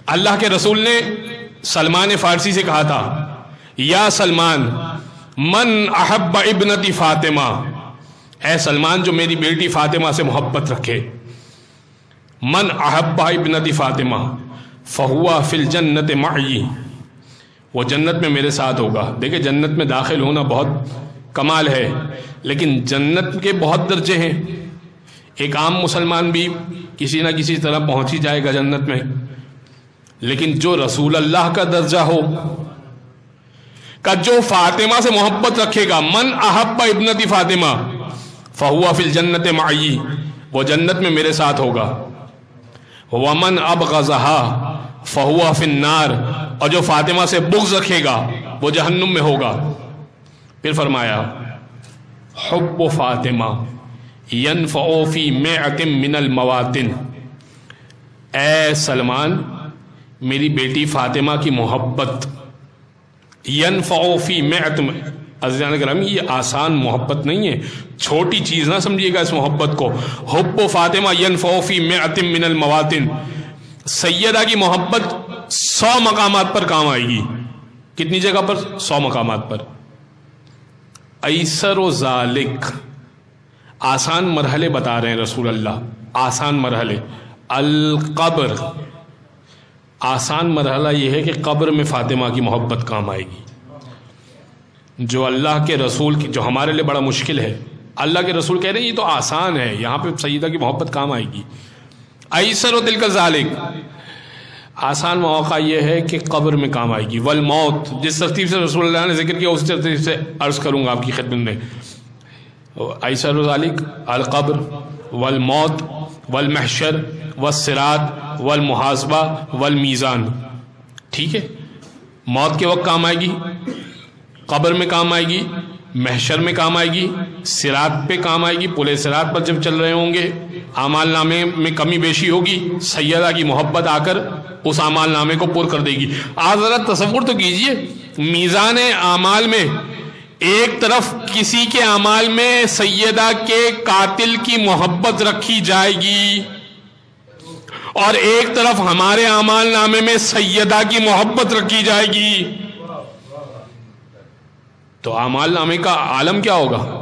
اللہ کے رسول نے سلمان فارسی سے کہا تھا، یا سلمان من احب ابنتی فاطمہ، اے سلمان جو میری بیٹی فاطمہ سے محبت رکھے، من احب ابنتی فاطمہ فہو فی الجنت معی، وہ جنت میں میرے ساتھ ہوگا۔ دیکھیں جنت میں داخل ہونا بہت کمال ہے، لیکن جنت کے بہت درجے ہیں۔ ایک عام مسلمان بھی کسی نہ کسی طرح پہنچ ہی جائے گا جنت میں، لیکن جو رسول اللہ کا درجہ ہو، کا جو فاطمہ سے محبت رکھے گا، من احب ابنتی فاطمہ فہو فی الجنت معی، وہ جنت میں میرے ساتھ ہوگا۔ ومن ابغضها فہو فی النار، اور جو فاطمہ سے بغض رکھے گا وہ جہنم میں ہوگا۔ پھر فرمایا حب فاطمہ ینفع فی مئۃ من المواطن، اے سلمان میری بیٹی فاطمہ کی محبت، ینفع فی مئۃ، عزیزان کرام یہ آسان محبت نہیں ہے، چھوٹی چیز نہ سمجھیے گا اس محبت کو۔ حب فاطمہ ینفع فی مئۃ من المواطن، سیدہ کی محبت 100 مقامات پر کام آئے گی۔ کتنی جگہ پر؟ 100 مقامات پر۔ ایسر و ذالک، آسان مرحلے بتا رہے ہیں رسول اللہ، آسان مرحلے۔ القبر، آسان مرحلہ یہ ہے کہ قبر میں فاطمہ کی محبت کام آئے گی، جو اللہ کے رسول کی، جو ہمارے لیے بڑا مشکل ہے۔ اللہ کے رسول کہہ رہے ہیں یہ تو آسان ہے، یہاں پہ سیدہ کی محبت کام آئے گی۔ ایسر و تلک ذالک، آسان مواقع یہ ہے کہ قبر میں کام آئے گی۔ والموت، جس ترتیب سے رسول اللہ نے ذکر کیا اس ترتیب سے عرض کروں گا آپ کی خدمت میں۔ ایسر و ذالک القبر والموت والمحشر والصراط والمحاسبہ والمیزان، ٹھیک ہے؟ موت کے وقت کام آئے گی، قبر میں کام آئے گی، محشر میں کام آئے گی، صراط پہ کام آئے گی، پل صراط پر جب چل رہے ہوں گے اعمال نامے میں کمی بیشی ہوگی، سیدہ کی محبت آ کر اس اعمال نامے کو پر کر دے گی۔ آج ذرا تصور تو کیجئے، میزان اعمال میں ایک طرف کسی کے اعمال میں سیدہ کے قاتل کی محبت رکھی جائے گی، اور ایک طرف ہمارے اعمال نامے میں سیدہ کی محبت رکھی جائے گی، تو اعمال نامے کا عالم کیا ہوگا؟